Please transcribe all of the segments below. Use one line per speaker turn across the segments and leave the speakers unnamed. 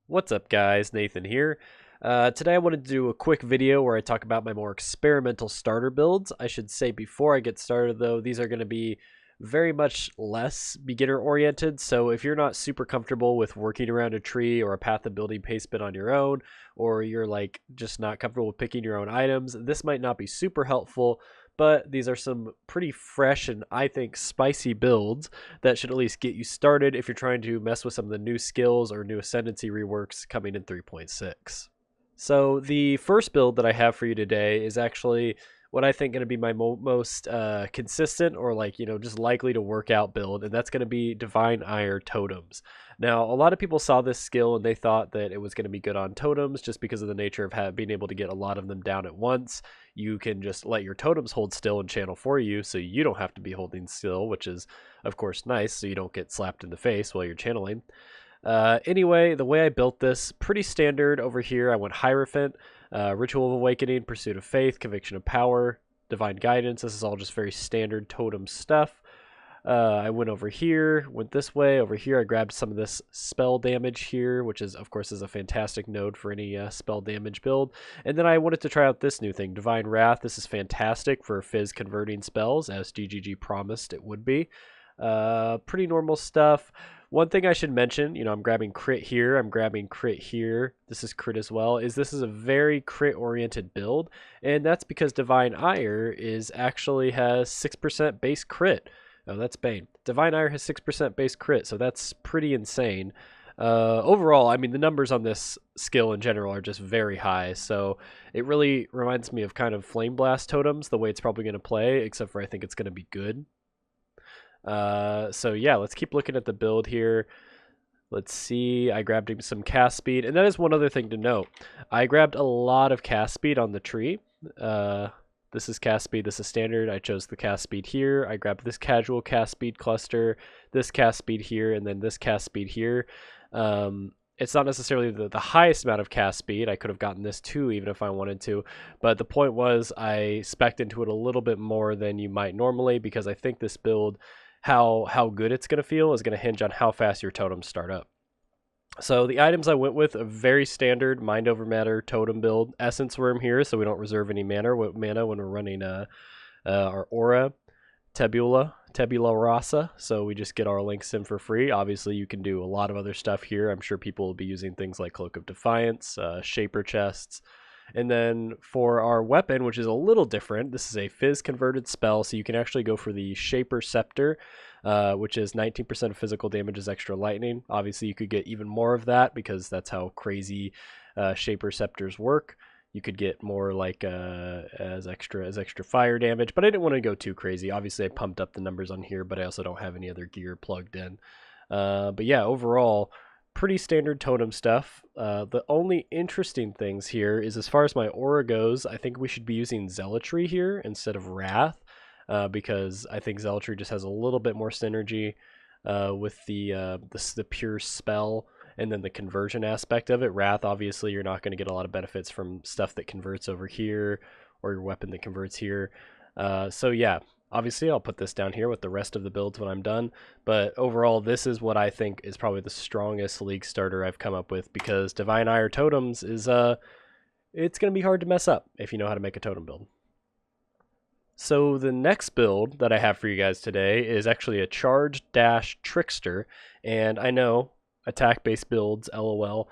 What's up guys, Nathan here. Today I wanted to do a quick video where I talk about my more experimental starter builds. I should say before I get started though, these are going to be very much less beginner oriented, so if you're not super comfortable with working around a tree or a path of building paste bin on your own, or you're like just not comfortable with picking your own items, this might not be super helpful, but these are some pretty fresh and I think spicy builds that should at least get you started if you're trying to mess with some of the new skills or new ascendancy reworks coming in 3.6. So the first build that I have for you today is actually what I think going to be my most consistent or just likely to work out build, and that's going to be Divine Ire Totems. Now, a lot of people saw this skill and they thought that it was going to be good on totems just because of the nature of being able to get a lot of them down at once. You can just let your totems hold still and channel for you, so you don't have to be holding still, which is, of course, nice, so you don't get slapped in the face while you're channeling. Anyway, the way I built this, pretty standard over here. I went Hierophant, Ritual of Awakening, Pursuit of Faith, Conviction of Power, Divine Guidance. This is all just very standard totem stuff. I went over here, went this way. Over here, I grabbed some of this spell damage here, which is, of course, is a fantastic node for any spell damage build. And then I wanted to try out this new thing, Divine Wrath. This is fantastic for fizz converting spells, as GGG promised it would be. Pretty normal stuff. One thing I should mention, I'm grabbing crit here, I'm grabbing crit here, this is crit as well, this is a very crit oriented build, and that's because Divine Ire actually has 6% base crit. Oh, that's Bane. Divine Ire has 6% base crit, so that's pretty insane. Overall, I mean, the numbers on this skill in general are just very high, so it really reminds me of kind of Flame Blast totems, the way it's probably going to play, except for I think it's going to be good. So yeah, let's keep looking at the build here. Let's see, I grabbed him some cast speed, and that is one other thing to note. I grabbed a lot of cast speed on the tree. This is cast speed, this is standard. I chose the cast speed here. I grabbed this casual cast speed cluster, this cast speed here, and then this cast speed here. It's not necessarily the highest amount of cast speed. I could have gotten this too, even if I wanted to. But the point was I spec'd into it a little bit more than you might normally, because I think this build, how good it's going to feel is going to hinge on how fast your totems start up. So the items I went with, a very standard Mind Over Matter totem build. Essence Worm here, so we don't reserve any mana when we're running our Aura. Tabula Rasa, so we just get our links in for free. Obviously, you can do a lot of other stuff here. I'm sure people will be using things like Cloak of Defiance, Shaper Chests. And then for our weapon, which is a little different, this is a fizz converted spell, so you can actually go for the Shaper Scepter, which is 19% of physical damage as extra lightning. Obviously, you could get even more of that because that's how crazy Shaper Scepters work. You could get more like as extra fire damage, but I didn't want to go too crazy. Obviously, I pumped up the numbers on here, but I also don't have any other gear plugged in. But yeah, overall, pretty standard totem stuff. The only interesting things here is as far as my aura goes, I think we should be using Zealotry here instead of Wrath, because I think Zealotry just has a little bit more synergy with the pure spell and then the conversion aspect of it. Wrath, obviously, you're not going to get a lot of benefits from stuff that converts over here or your weapon that converts here. So yeah, obviously I'll put this down here with the rest of the builds when I'm done, but overall this is what I think is probably the strongest league starter I've come up with, because Divine Ire Totems is it's going to be hard to mess up if you know how to make a totem build. So the next build that I have for you guys today is actually a Charge Dash Trickster, and I know attack-based builds, LOL.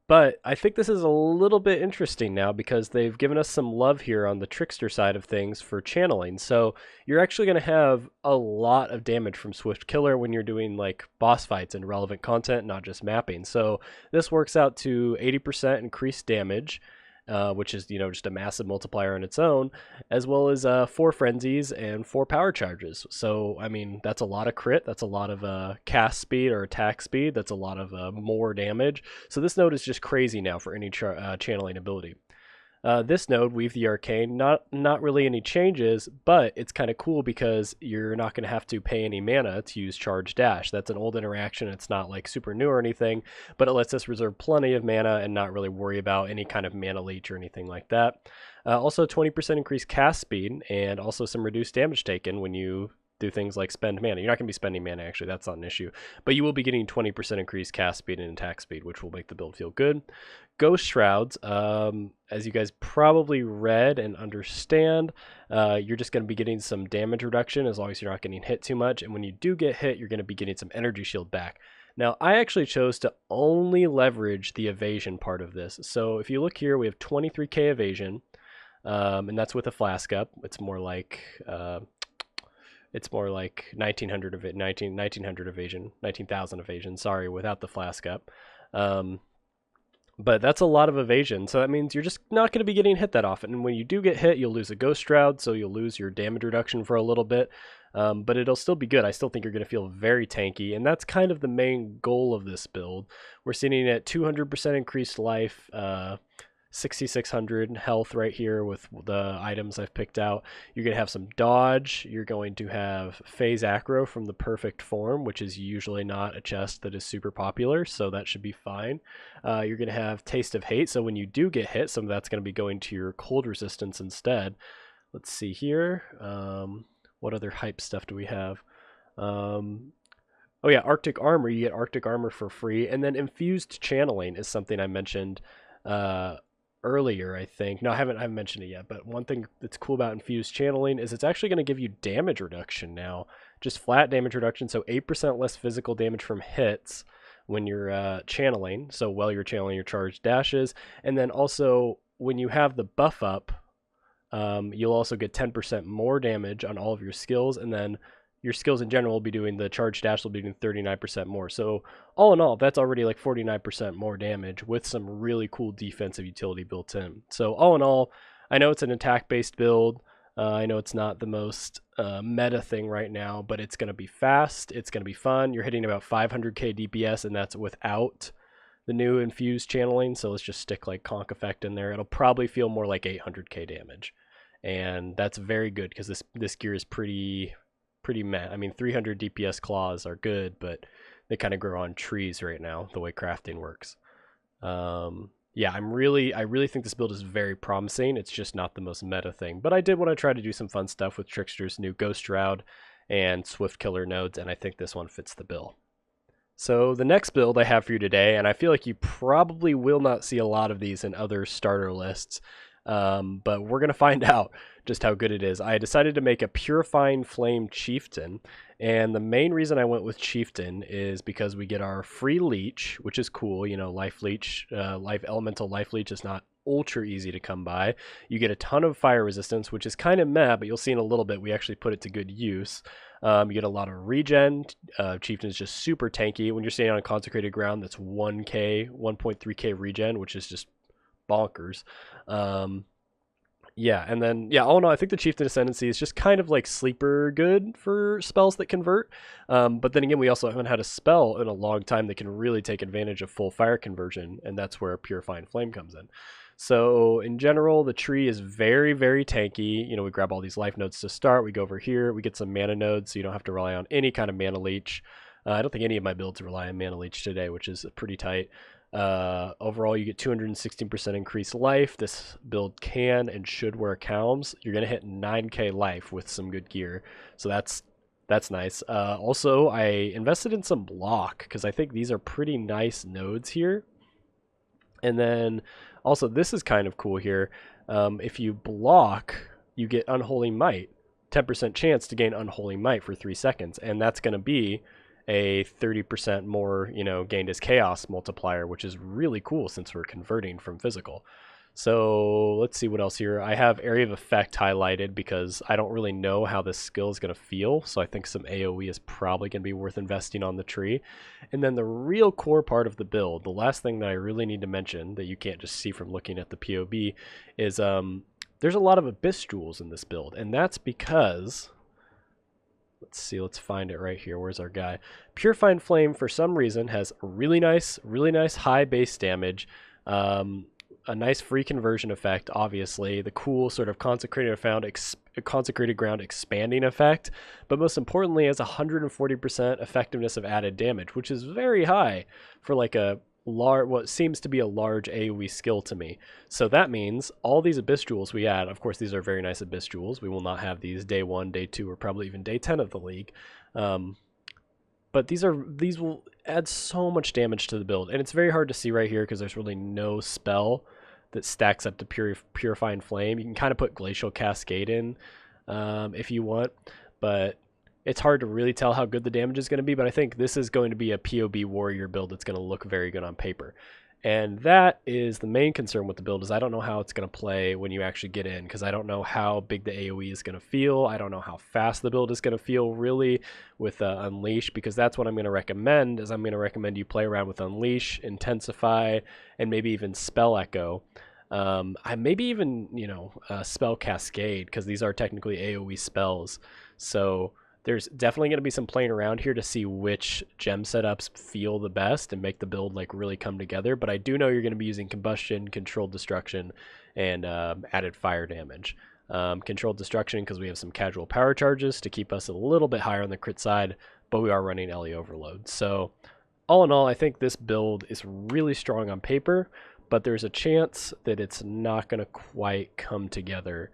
But I think this is a little bit interesting now because they've given us some love here on the Trickster side of things for channeling. So you're actually going to have a lot of damage from Swift Killer when you're doing like boss fights and relevant content, not just mapping. So this works out to 80% increased damage, which is, just a massive multiplier on its own, as well as 4 frenzies and 4 power charges. So, I mean, that's a lot of crit, that's a lot of cast speed or attack speed, that's a lot of more damage. So this node is just crazy now for any channeling ability. This node, Weave the Arcane, not really any changes, but it's kind of cool because you're not going to have to pay any mana to use Charge Dash. That's an old interaction. It's not like super new or anything, but it lets us reserve plenty of mana and not really worry about any kind of mana leech or anything like that. Also 20% increased cast speed and also some reduced damage taken when you do things like spend mana. You're not going to be spending mana, actually. That's not an issue. But you will be getting 20% increased cast speed and attack speed, which will make the build feel good. Ghost Shrouds, as you guys probably read and understand, you're just going to be getting some damage reduction as long as you're not getting hit too much. And when you do get hit, you're going to be getting some energy shield back. Now, I actually chose to only leverage the evasion part of this. So if you look here, we have 23k evasion, and that's with a flask up. It's more like 1900 of it, 1900 evasion, 19,000 evasion. Sorry, without the flask up. But that's a lot of evasion, so that means you're just not going to be getting hit that often. And when you do get hit, you'll lose a Ghost Shroud, so you'll lose your damage reduction for a little bit. But it'll still be good. I still think you're going to feel very tanky, and that's kind of the main goal of this build. We're sitting at 200% increased life, 6,600 health right here with the items I've picked out. You're going to have some dodge. You're going to have phase acro from the perfect form, which is usually not a chest that is super popular, so that should be fine. You're going to have taste of hate, so when you do get hit, some of that's going to be going to your cold resistance instead. Let's see here. What other hype stuff do we have? Oh yeah, Arctic Armor. You get Arctic Armor for free, and then Infused Channeling is something I mentioned earlier, I think. No, I haven't mentioned it yet, but one thing that's cool about Infused Channeling is it's actually going to give you damage reduction now. Just flat damage reduction, so 8% less physical damage from hits when you're channeling, so while you're channeling your charged dashes. And then also, when you have the buff up, you'll also get 10% more damage on all of your skills, and then your skills in general will be doing, the charge dash will be doing 39% more. So all in all, that's already like 49% more damage with some really cool defensive utility built in. So all in all, I know it's an attack-based build. I know it's not the most meta thing right now, but it's going to be fast. It's going to be fun. You're hitting about 500k DPS, and that's without the new infused channeling. So let's just stick like Conk Effect in there. It'll probably feel more like 800k damage. And that's very good because this gear is pretty meh. I mean, 300 DPS claws are good, but they kind of grow on trees right now, the way crafting works. Yeah, I really think this build is very promising. It's just not the most meta thing, but I did want to try to do some fun stuff with Trickster's new Ghost Shroud and Swift Killer nodes, and I think this one fits the bill. So the next build I have for you today, and I feel like you probably will not see a lot of these in other starter lists, but we're going to find out just how good it is. I decided to make a Purifying Flame Chieftain, and the main reason I went with Chieftain is because we get our free leech, which is cool. You know, life leech, elemental life leech is not ultra easy to come by. You get a ton of fire resistance, which is kind of meh, but you'll see in a little bit we actually put it to good use. You get a lot of regen. Chieftain is just super tanky. When you're standing on a consecrated ground, that's 1.3k regen, which is just bonkers. Yeah, and then, yeah, all in all, I think the Chieftain Ascendancy is just kind of like sleeper good for spells that convert. But then again, we also haven't had a spell in a long time that can really take advantage of full fire conversion, and that's where Purifying Flame comes in. So in general, the tree is very, very tanky. You know, we grab all these life nodes to start. We go over here. We get some mana nodes, so you don't have to rely on any kind of mana leech. I don't think any of my builds rely on mana leech today, which is pretty tight. Overall, you get 216% increased life. This build can and should wear calms. You're going to hit 9k life with some good gear. So that's nice. Also, I invested in some block because I think these are pretty nice nodes here. And then also, this is kind of cool here. If you block, you get Unholy Might. 10% chance to gain Unholy Might for 3 seconds. And that's going to be a 30% more, you know, gained as chaos multiplier, which is really cool since we're converting from physical. So let's see what else here. I have Area of Effect highlighted because I don't really know how this skill is going to feel. So I think some AoE is probably going to be worth investing on the tree. And then the real core part of the build, the last thing that I really need to mention that you can't just see from looking at the POB is there's a lot of Abyss Jewels in this build. And that's because, let's see, let's find it right here. Where's our guy? Purifying Flame, for some reason, has really nice high base damage. A nice free conversion effect, obviously. The cool sort of consecrated ground expanding effect. But most importantly, has 140% effectiveness of added damage, which is very high for like a what seems to be a large AoE skill to me. So that means all these Abyss Jewels we add, of course these are very nice Abyss Jewels, we will not have these day 1, day 2, or probably even day 10 of the league. But these will add so much damage to the build, and it's very hard to see right here because there's really no spell that stacks up to Purifying Flame. You can kind of put Glacial Cascade in if you want, but it's hard to really tell how good the damage is going to be. But I think this is going to be a PoB warrior build that's going to look very good on paper. And that is the main concern with the build, is I don't know how it's going to play when you actually get in, because I don't know how big the AoE is going to feel. I don't know how fast the build is going to feel really with Unleash, because that's what I'm going to recommend, is I'm going to recommend you play around with Unleash, Intensify, and maybe even Spell Echo. I maybe even, Spell Cascade, because these are technically AoE spells. So there's definitely going to be some playing around here to see which gem setups feel the best and make the build like really come together. But I do know you're going to be using Combustion, Controlled Destruction, and added fire damage. Controlled Destruction because we have some casual power charges to keep us a little bit higher on the crit side, but we are running Ellie Overload. So all in all, I think this build is really strong on paper, but there's a chance that it's not going to quite come together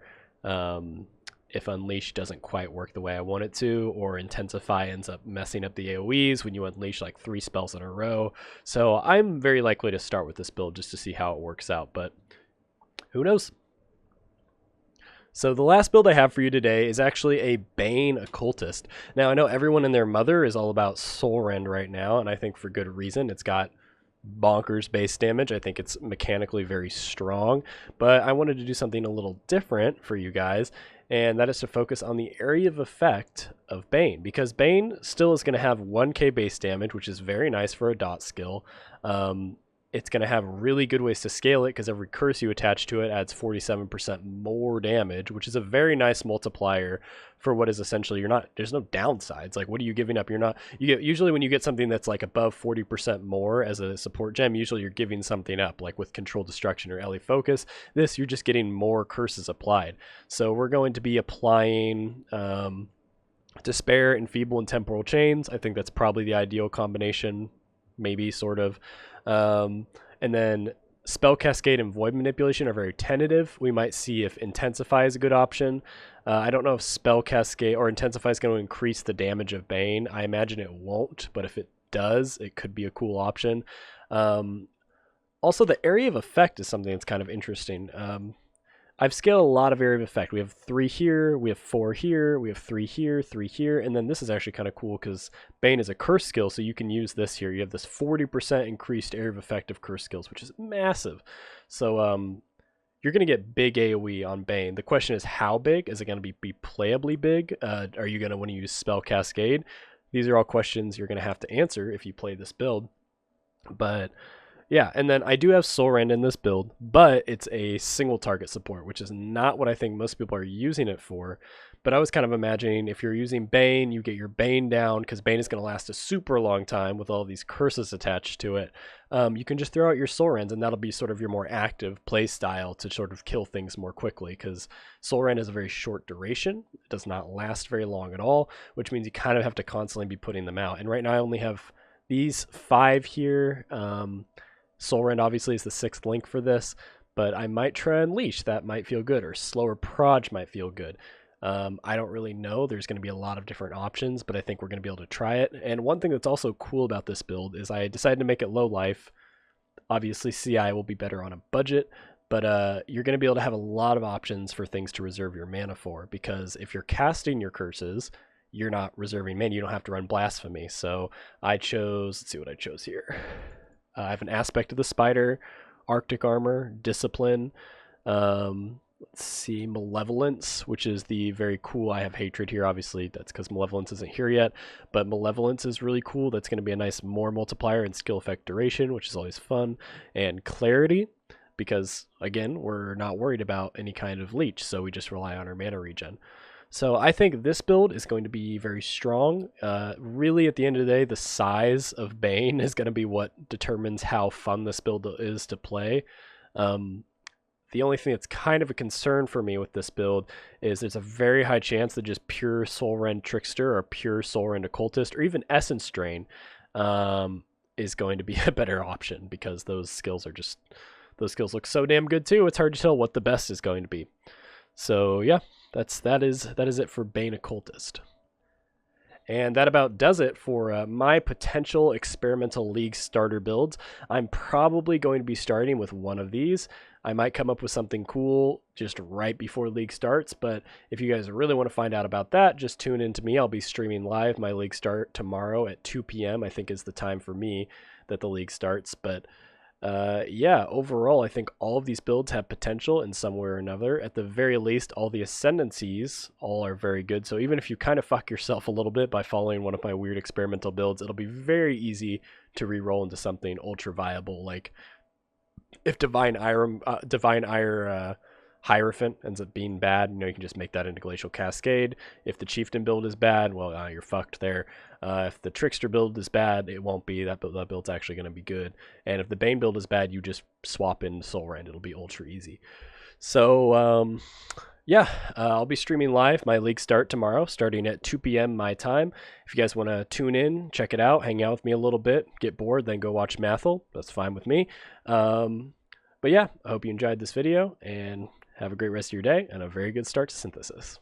if Unleash doesn't quite work the way I want it to, or Intensify ends up messing up the AoEs when you unleash like 3 spells in a row. So I'm very likely to start with this build just to see how it works out, but who knows? So the last build I have for you today is actually a Bane Cultist. Now I know everyone and their mother is all about Soul Rend right now, and I think for good reason. It's got bonkers base damage. I think it's mechanically very strong, but I wanted to do something a little different for you guys, and that is to focus on the area of effect of Bane, because Bane still is going to have 1k base damage, which is very nice for a dot skill. It's going to have really good ways to scale it, because every curse you attach to it adds 47% more damage, which is a very nice multiplier for what is essentially, there's no downsides. Like, what are you giving up? Usually when you get something that's like above 40% more as a support gem, usually you're giving something up, like with Controlled Destruction or Ellie Focus. This, you're just getting more curses applied. So we're going to be applying Despair, Enfeeble, and Temporal Chains. I think that's probably the ideal combination, maybe, sort of. And then Spell Cascade and Void Manipulation are very tentative. We might see if Intensify is a good option. I don't know if Spell Cascade or Intensify is going to increase the damage of Bane. I imagine it won't, but if it does, it could be a cool option. Also, the area of effect is something that's kind of interesting. I've scaled a lot of area of effect. We have 3 here, we have 4 here, we have 3 here, 3 here, and then this is actually kind of cool because Bane is a curse skill, so you can use this here. You have this 40% increased area of effect of curse skills, which is massive. So you're going to get big AoE on Bane. The question is how big? Is it going to be playably big? Are you going to want to use Spell Cascade? These are all questions you're going to have to answer if you play this build. But yeah, and then I do have Soul Rend in this build, but it's a single target support, which is not what I think most people are using it for. But I was kind of imagining if you're using Bane, you get your Bane down, because Bane is going to last a super long time with all these curses attached to it. You can just throw out your Soul Rends, and that'll be sort of your more active play style to sort of kill things more quickly, because Soul Rend is a very short duration. It does not last very long at all, which means you kind of have to constantly be putting them out. And right now I only have these 5 here. Soul Rend obviously is the 6th link for this, but I might try Unleash. That might feel good, or Slower Proj might feel good. I don't really know. There's going to be a lot of different options, but I think we're going to be able to try it. And one thing that's also cool about this build is I decided to make it low life. Obviously, CI will be better on a budget, but you're going to be able to have a lot of options for things to reserve your mana for, because if you're casting your curses, you're not reserving mana. You don't have to run Blasphemy. So I chose, let's see what I chose here. I have an Aspect of the Spider, Arctic Armor, Discipline, let's see, Malevolence, which is the very cool, I have Hatred here, obviously that's because Malevolence isn't here yet, but Malevolence is really cool. That's going to be a nice more multiplier and skill effect duration, which is always fun, and Clarity, because again, we're not worried about any kind of leech, so we just rely on our mana regen. So I think this build is going to be very strong. Really, at the end of the day, the size of Bane is going to be what determines how fun this build is to play. The only thing that's kind of a concern for me with this build is there's a very high chance that just pure Soul Rend Trickster or pure Soul Rend Occultist or even Essence Drain is going to be a better option, because those skills look so damn good too. It's hard to tell what the best is going to be. So yeah, that is it for Bane Cultist. And that about does it for my potential experimental league starter builds. I'm probably going to be starting with one of these. I might come up with something cool just right before league starts, but if you guys really want to find out about that, just tune in to me. I'll be streaming live. My league start tomorrow at 2 p.m. I think is the time for me that the league starts. But yeah, overall, I think all of these builds have potential in some way or another. At the very least, all the ascendancies all are very good. So even if you kind of fuck yourself a little bit by following one of my weird experimental builds, it'll be very easy to re-roll into something ultra viable. Like if Divine Ire Hierophant ends up being bad, you can just make that into Glacial Cascade. If the Chieftain build is bad, well, you're fucked there. If the Trickster build is bad, it won't be. That build's actually going to be good. And if the Bane build is bad, you just swap in Soul Rend. It'll be ultra easy. So, yeah, I'll be streaming live. My league start tomorrow, starting at 2 p.m. my time. If you guys want to tune in, check it out, hang out with me a little bit, get bored, then go watch Mathel. That's fine with me. But yeah, I hope you enjoyed this video, and have a great rest of your day and a very good start to Synthesis.